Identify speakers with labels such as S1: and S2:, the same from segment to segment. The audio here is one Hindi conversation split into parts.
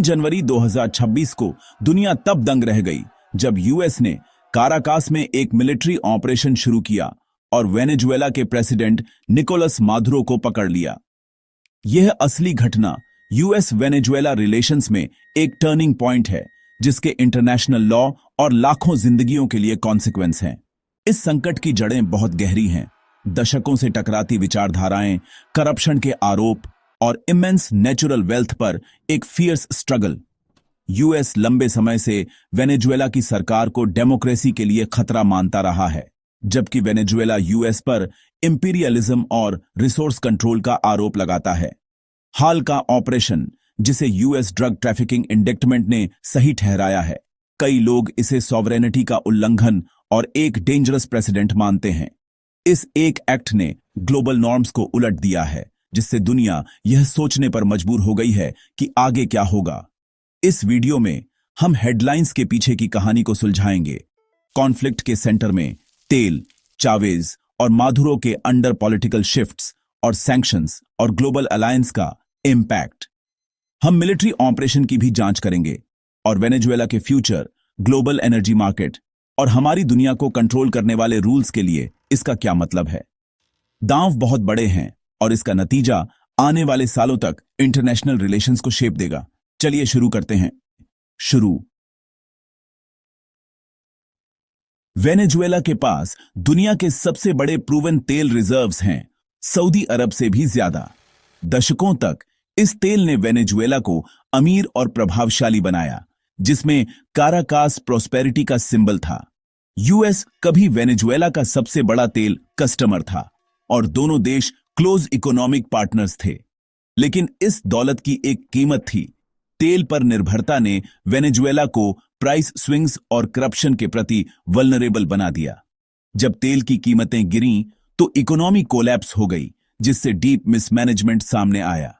S1: जनवरी 2026 को दुनिया तब दंग रह गई जब यूएस ने काराकास में एक मिलिट्री ऑपरेशन शुरू किया और वेनेजुएला के प्रेसिडेंट निकोलस मादुरो को पकड़ लिया। यह असली घटना यूएस वेनेजुएला रिलेशंस में एक टर्निंग पॉइंट है, जिसके इंटरनेशनल लॉ और लाखों जिंदगियों के लिए कॉन्सिक्वेंस हैं। इस संकट की जड़ें बहुत गहरी हैं। दशकों से टकराती विचारधाराएं, करप्शन के आरोप और इमेंस नेचुरल वेल्थ पर एक फियर्स स्ट्रगल। यूएस लंबे समय से वेनेजुएला की सरकार को डेमोक्रेसी के लिए खतरा मानता रहा है, जबकि वेनेजुएला यूएस पर इंपीरियलिज्म और रिसोर्स कंट्रोल का आरोप लगाता है। हाल का ऑपरेशन, जिसे यूएस ड्रग ट्रैफिकिंग इंडक्टमेंट ने सही ठहराया है, कई लोग इसे सॉवरेनिटी का उल्लंघन और एक डेंजरस प्रेसिडेंट मानते हैं। इस एक एक्ट ने ग्लोबल नॉर्म्स को उलट दिया है, जिससे दुनिया यह सोचने पर मजबूर हो गई है कि आगे क्या होगा। इस वीडियो में हम हेडलाइंस के पीछे की कहानी को सुलझाएंगे। कॉन्फ्लिक्ट के सेंटर में तेल, चावेज और मादुरो के अंडर पॉलिटिकल शिफ्ट्स और सैंक्शंस और ग्लोबल अलायंस का इंपैक्ट। हम मिलिट्री ऑपरेशन की भी जांच करेंगे और वेनेजुएला के फ्यूचर, ग्लोबल एनर्जी मार्केट और हमारी दुनिया को कंट्रोल करने वाले रूल्स के लिए इसका क्या मतलब है। दांव बहुत बड़े हैं और इसका नतीजा आने वाले सालों तक इंटरनेशनल रिलेशंस को शेप देगा। चलिए शुरू करते हैं। वेनेजुएला के पास दुनिया के सबसे बड़े प्रूवन तेल रिजर्व्स हैं, सऊदी अरब से भी ज्यादा। दशकों तक इस तेल ने वेनेजुएला को अमीर और प्रभावशाली बनाया, जिसमें काराकास प्रोस्पेरिटी का सिंबल था। यूएस कभी वेनेजुएला का सबसे बड़ा तेल कस्टमर था और दोनों देश क्लोज इकोनॉमिक पार्टनर्स थे। लेकिन इस दौलत की एक कीमत थी। तेल पर निर्भरता ने वेनेजुएला को प्राइस स्विंग्स और करप्शन के प्रति वल्नरेबल बना दिया। जब तेल की कीमतें गिरीं तो इकोनॉमी कोलैप्स हो गई, जिससे डीप मिसमैनेजमेंट सामने आया।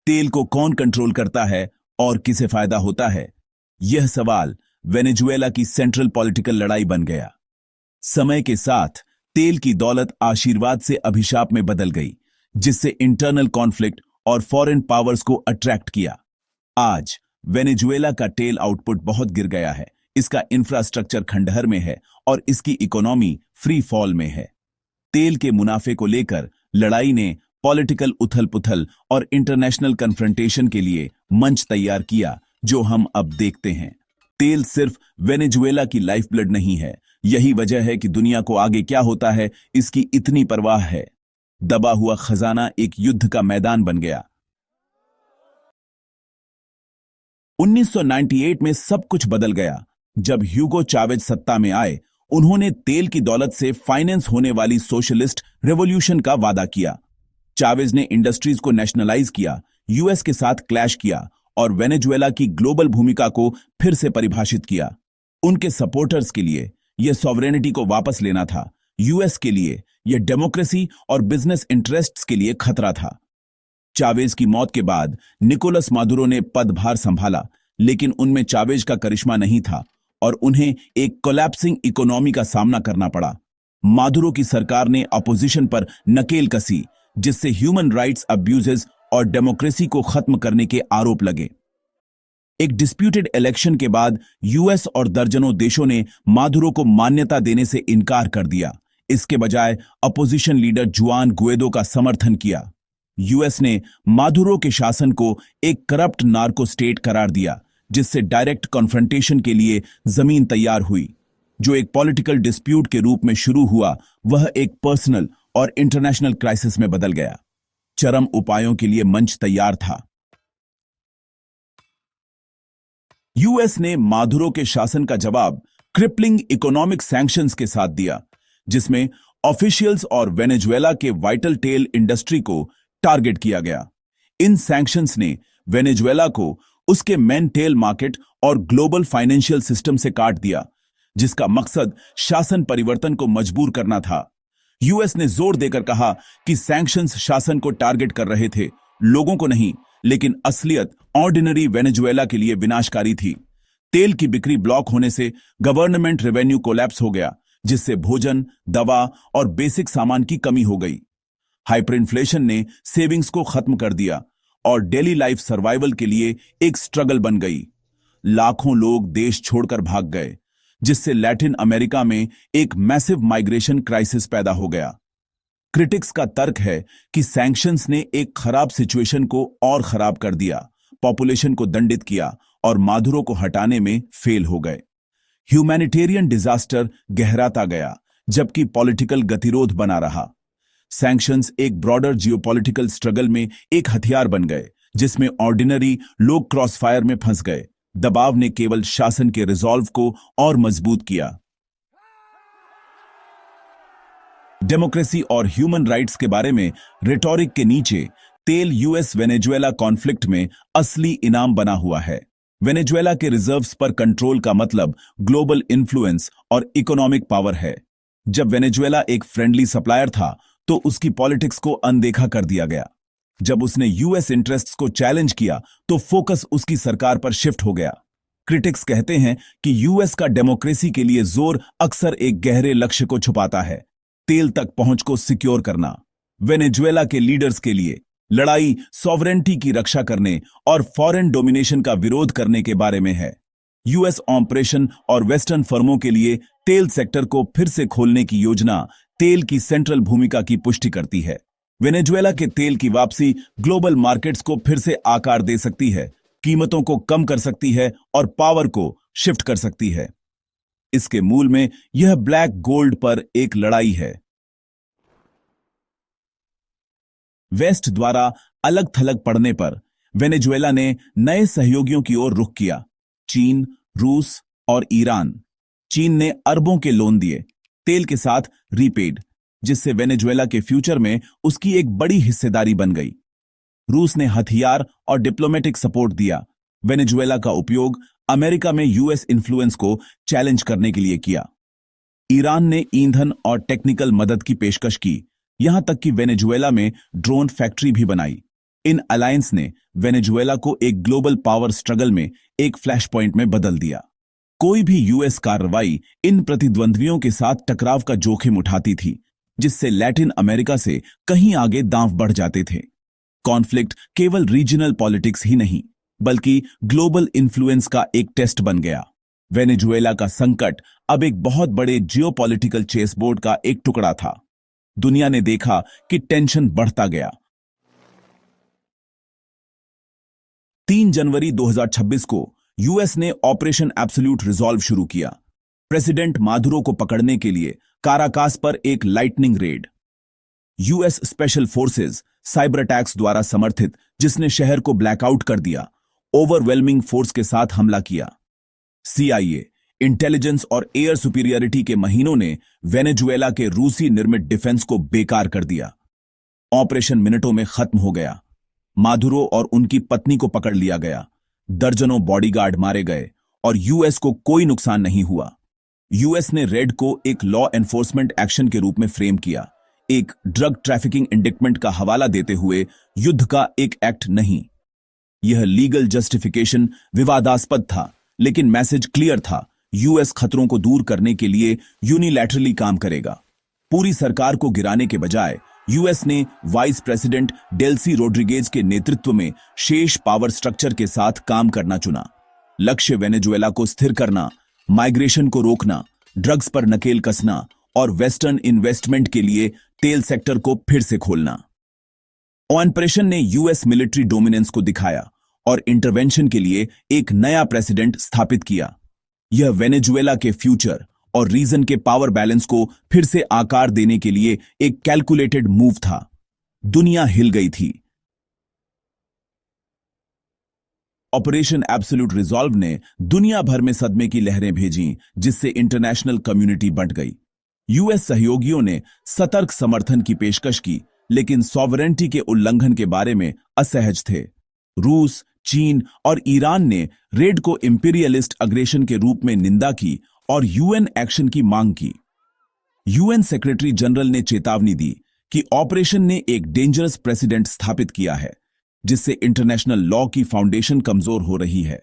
S1: तेल को कौन कंट्रोल करता है और किसे फायदा होता है, यह सवाल वेनेजुएला की सेंट्रल पॉलिटिकल लड़ाई बन गया। समय के साथ तेल की दौलत आशीर्वाद से अभिशाप में बदल गई, जिससे इंटरनल कॉन्फ्लिक्ट और फॉरेन पावर्स को अट्रैक्ट किया। आज वेनेजुएला का तेल आउटपुट बहुत गिर गया है, इसका इंफ्रास्ट्रक्चर खंडहर में है और इसकी इकोनॉमी फ्री फॉल में है। तेल के मुनाफे को लेकर लड़ाई ने पॉलिटिकल उथल-पुथल और इंटरनेशनल कन्फ्रंटेशन के लिए मंच तैयार किया, जो हम अब देखते हैं। तेल सिर्फ वेनेजुएला की लाइफ ब्लड नहीं है। यही वजह है कि दुनिया को आगे क्या होता है इसकी इतनी परवाह है। दबा हुआ खजाना एक युद्ध का मैदान बन गया। 1998 में सब कुछ बदल गया जब ह्यूगो चावेज सत्ता में आए। उन्होंने तेल की दौलत से फाइनेंस होने वाली सोशलिस्ट रेवोल्यूशन का वादा किया। चावेज ने इंडस्ट्रीज को नेशनलाइज किया, यूएस के साथ क्लैश किया और वेनेजुएला की ग्लोबल भूमिका को फिर से परिभाषित किया। उनके सपोर्टर्स के लिए यह सॉवरेनिटी को वापस लेना था, यूएस के लिए यह डेमोक्रेसी और बिजनेस इंटरेस्ट्स के लिए खतरा था। चावेज की मौत के बाद निकोलस मादुरो ने पदभार संभाला, लेकिन उनमें चावेज का करिश्मा नहीं था और उन्हें एक कोलैप्सिंग इकोनॉमी का सामना करना पड़ा। मादुरो की सरकार ने अपोजिशन पर नकेल कसी, जिससे ह्यूमन राइट्स अब्यूजेस और डेमोक्रेसी को खत्म करने के आरोप लगे। एक डिस्प्यूटेड इलेक्शन के बाद यूएस और दर्जनों देशों ने मादुरो को मान्यता देने से इनकार कर दिया। इसके बजाय अपोजिशन लीडर जुआन गुएडो का समर्थन किया। यूएस ने मादुरो के शासन को एक करप्ट नार्को स्टेट करार दिया, जिससे डायरेक्ट कॉन्फ्रंटेशन के लिए जमीन तैयार हुई। जो एक पॉलिटिकल डिस्प्यूट के रूप में शुरू हुआ, वह एक पर्सनल और इंटरनेशनल क्राइसिस में बदल गया। चरम उपायों के लिए मंच तैयार था। यूएस ने मादुरो के शासन का जवाब क्रिपलिंग इकोनॉमिक सैंक्शंस के साथ दिया, जिसमें ऑफिशियल्स और वेनेजुएला के वाइटल तेल इंडस्ट्री को टारगेट किया गया। इन सैंक्शंस ने वेनेजुएला को उसके मेन तेल मार्केट और ग्लोबल फाइनेंशियल सिस्टम से काट दिया, जिसका मकसद शासन परिवर्तन को मजबूर करना था। यूएस ने जोर देकर कहा कि सैंक्शंस शासन को टारगेट कर रहे थे, लोगों को नहीं, लेकिन असलियत ऑर्डिनरी वेनेजुएला के लिए विनाशकारी थी। तेल की बिक्री ब्लॉक होने से गवर्नमेंट रेवेन्यू कोलैप्स हो गया, जिससे भोजन, दवा और बेसिक सामान की कमी हो गई। हाइपर इन्फ्लेशन ने सेविंग्स को खत्म कर दिया और डेली लाइफ सर्वाइवल के लिए एक स्ट्रगल बन गई। लाखों लोग देश छोड़कर भाग गए, जिससे लैटिन अमेरिका में एक मैसिव माइग्रेशन क्राइसिस पैदा हो गया। क्रिटिक्स का तर्क है कि सैंक्शंस ने एक खराब सिचुएशन को और खराब कर दिया, पॉपुलेशन को दंडित किया और माधुरो को हटाने में फेल हो गए। ह्यूमैनिटेरियन डिजास्टर गहराता गया, जबकि पॉलिटिकल गतिरोध बना रहा। सैंक्शंस एक ब्रॉडर जियोपॉलिटिकल स्ट्रगल में एक हथियार बन गए, जिसमें ऑर्डिनरी लोग क्रॉसफायर में फंस गए। दबाव ने केवल शासन के रिजॉल्व को और मजबूत किया। डेमोक्रेसी और ह्यूमन राइट्स के बारे में रिटोरिक के नीचे तेल यूएस वेनेजुएला कॉन्फ्लिक्ट में असली इनाम बना हुआ है। वेनेजुएला के रिजर्व्स पर कंट्रोल का मतलब ग्लोबल इन्फ्लुएंस और इकोनॉमिक पावर है। जब वेनेजुएला एक फ्रेंडली सप्लायर था, तो उसकी पॉलिटिक्स को अनदेखा कर दिया गया। जब उसने यूएस इंटरेस्ट्स को चैलेंज किया, तो फोकस उसकी सरकार पर शिफ्ट हो गया। क्रिटिक्स कहते हैं कि यूएस का डेमोक्रेसी के लिए जोर अक्सर एक गहरे लक्ष्य को छुपाता है, तेल तक पहुंच को सिक्योर करना। वेनेजुएला के लीडर्स के लिए लड़ाई सॉवरेंटी की रक्षा करने और फॉरेन डोमिनेशन का विरोध करने के बारे में है। यूएस ऑपरेशन और वेस्टर्न फर्मों के लिए तेल सेक्टर को फिर से खोलने की योजना तेल की सेंट्रल भूमिका की पुष्टि करती है। वेनेजुएला के तेल की वापसी ग्लोबल मार्केट्स को फिर से आकार दे सकती है, कीमतों को कम कर सकती है और पावर को शिफ्ट कर सकती है। इसके मूल में यह ब्लैक गोल्ड पर एक लड़ाई है। वेस्ट द्वारा अलग थलग पड़ने पर वेनेजुएला ने नए सहयोगियों की ओर रुख किया। चीन, रूस और ईरान। चीन ने अरबों के लोन दिए, तेल के साथ रीपेड, जिससे वेनेजुएला के फ्यूचर में उसकी एक बड़ी हिस्सेदारी बन गई। रूस ने हथियार और डिप्लोमेटिक सपोर्ट दिया। वेनेजुएला का उपयोग अमेरिका में यूएस इन्फ्लुएंस को चैलेंज करने के लिए किया। ईरान ने ईंधन और टेक्निकल मदद की पेशकश की, यहां तक कि वेनेजुएला में ड्रोन फैक्ट्री भी बनाई। इन अलायंस ने वेनेजुएला को एक ग्लोबल पावर स्ट्रगल में एक फ्लैश पॉइंट में बदल दिया। कोई भी यूएस कार्रवाई इन प्रतिद्वंद्वियों के साथ टकराव का जोखिम उठाती थी, जिससे लैटिन अमेरिका से कहीं आगे दांव बढ़ जाते थे। कॉन्फ्लिक्ट केवल रीजनल पॉलिटिक्स ही नहीं, बल्कि ग्लोबल इन्फ्लुएंस का एक टेस्ट बन गया। वेनेजुएला का संकट अब एक बहुत बड़े जियोपॉलिटिकल चेसबोर्ड का एक टुकड़ा था। दुनिया ने देखा कि टेंशन बढ़ता गया। 3 जनवरी 2026 को यूएस ने ऑपरेशन एब्सोल्यूट रिजॉल्व शुरू किया। प्रेसिडेंट मादुरो को पकड़ने के लिए काराकास पर एक lightning red. US special forces cyber attacks द्वारा समर्थित, जिसने शहर को ब्लैकआउट कर दिया, ओवरवेलमिंग फोर्स के साथ हमला किया। सीआईए, इंटेलिजेंस और एयर सुपीरियरिटी के महीनों ने वेनेजुएला के रूसी निर्मित डिफेंस को बेकार कर दिया। ऑपरेशन मिनटों में खत्म हो गया। मादुरो और उनकी पत्नी को पकड़ लिया गया, दर्जनों बॉडीगार्ड मारे गए और यूएस को कोई नुकसान नहीं हुआ। यूएस ने रेड को एक लॉ एनफोर्समेंट एक्शन के रूप में फ्रेम किया, एक ड्रग ट्रैफिकिंग इंडिक्टमेंट का हवाला देते हुए युद्ध का एक एक्ट नहीं। यह लीगल जस्टिफिकेशन विवादास्पद था, लेकिन मैसेज क्लियर था, यूएस खतरों को दूर करने के लिए यूनिलैटरली काम करेगा। पूरी सरकार को गिराने के बजाय यूएस ने वाइस प्रेसिडेंट डेल्सी रोड्रिगेज के नेतृत्व में शेष पावर स्ट्रक्चर के साथ काम करना चुना। लक्ष्य वेनेजुएला को स्थिर करना, माइग्रेशन को रोकना, ड्रग्स पर नकेल कसना और वेस्टर्न इन्वेस्टमेंट के लिए तेल सेक्टर को फिर से खोलना। ऑपरेशन ने यूएस मिलिट्री डोमिनेंस को दिखाया और इंटरवेंशन के लिए एक नया प्रेसिडेंट स्थापित किया। यह वेनेजुएला के फ्यूचर और रीजन के पावर बैलेंस को फिर से आकार देने के लिए एक कैलकुलेटेड मूव था। दुनिया हिल गई थी। ऑपरेशन एब्सोल्यूट रिजॉल्व ने दुनिया भर में सदमे की लहरें भेजीं, जिससे इंटरनेशनल कम्युनिटी बंट गई। यूएस सहयोगियों ने सतर्क समर्थन की पेशकश की, लेकिन सॉवरेंटी के उल्लंघन के बारे में असहज थे। रूस, चीन और ईरान ने रेड को इंपीरियलिस्ट अग्रेशन के रूप में निंदा की और यूएन एक्शन की मांग की। यूएन सेक्रेटरी जनरल ने चेतावनी दी कि ऑपरेशन ने एक डेंजरस प्रेसिडेंट स्थापित किया है, जिससे इंटरनेशनल लॉ की फाउंडेशन कमजोर हो रही है।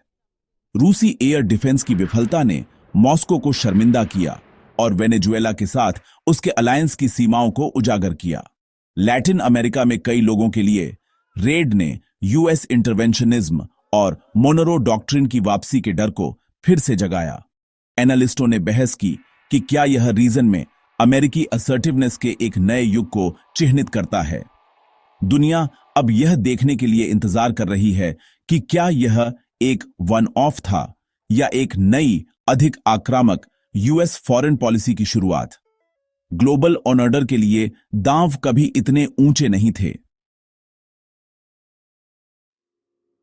S1: रूसी एयर डिफेंस की विफलता ने मॉस्को को शर्मिंदा किया और वेनेजुएला के साथ उसके अलायंस की सीमाओं को उजागर किया। लैटिन अमेरिका में कई लोगों के लिए रेड ने यूएस इंटरवेंशनिज्म और मोनरो डॉक्ट्रिन की वापसी के डर को फिर से जगाया। एनालिस्टों ने बहस की कि क्या यह रीजन में अमेरिकी असर्टिवनेस के एक नए युग को चिह्नित करता है। दुनिया अब यह देखने के लिए इंतजार कर रही है कि क्या यह एक वन ऑफ था या एक नई, अधिक आक्रामक यूएस फॉरेन पॉलिसी की शुरुआत। ग्लोबल ऑर्डर के लिए दांव कभी इतने ऊंचे नहीं थे।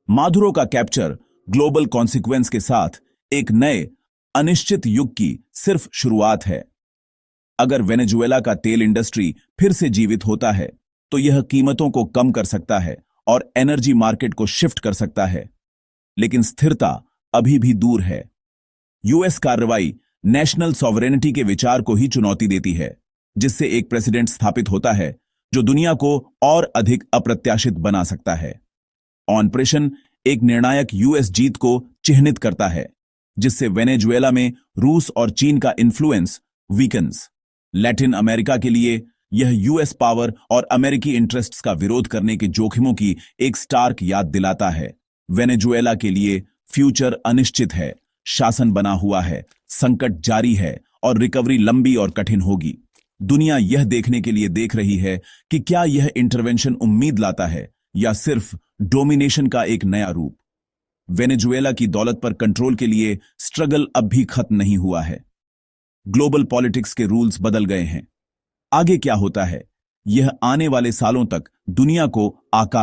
S1: मादुरो का कैप्चर ग्लोबल कॉन्सिक्वेंस के साथ एक नए, अनिश्चित युग की सिर्फ शुरुआत है। अगर वेनेजुएला का तेल इंडस्ट्री फिर से जीवित होता है तो यह कीमतों को कम कर सकता है और एनर्जी मार्केट को शिफ्ट कर सकता है, लेकिन स्थिरता अभी भी दूर है। यूएस कार्रवाई नेशनल सॉवरेनिटी के विचार को ही चुनौती देती है, जिससे एक प्रेसिडेंट स्थापित होता है जो दुनिया को और अधिक अप्रत्याशित बना सकता है। ऑपरेशन एक निर्णायक यूएस जीत को चिह्नित करता है, जिससे वेनेजुएला में रूस और चीन का इन्फ्लुएंस वीकन्स। लैटिन अमेरिका के लिए यह यूएस पावर और अमेरिकी इंटरेस्ट्स का विरोध करने के जोखिमों की एक स्टार्क याद दिलाता है। वेनेजुएला के लिए फ्यूचर अनिश्चित है, शासन बना हुआ है, संकट जारी है और रिकवरी लंबी और कठिन होगी। दुनिया यह देखने के लिए देख रही है कि क्या यह इंटरवेंशन उम्मीद लाता है या सिर्फ डोमिनेशन का एक नया रूप। वेनेजुएला की दौलत पर कंट्रोल के लिए स्ट्रगल अब भी खत्म नहीं हुआ है। ग्लोबल पॉलिटिक्स के रूल्स बदल गए हैं। आगे क्या होता है, यह आने वाले सालों तक दुनिया को आकार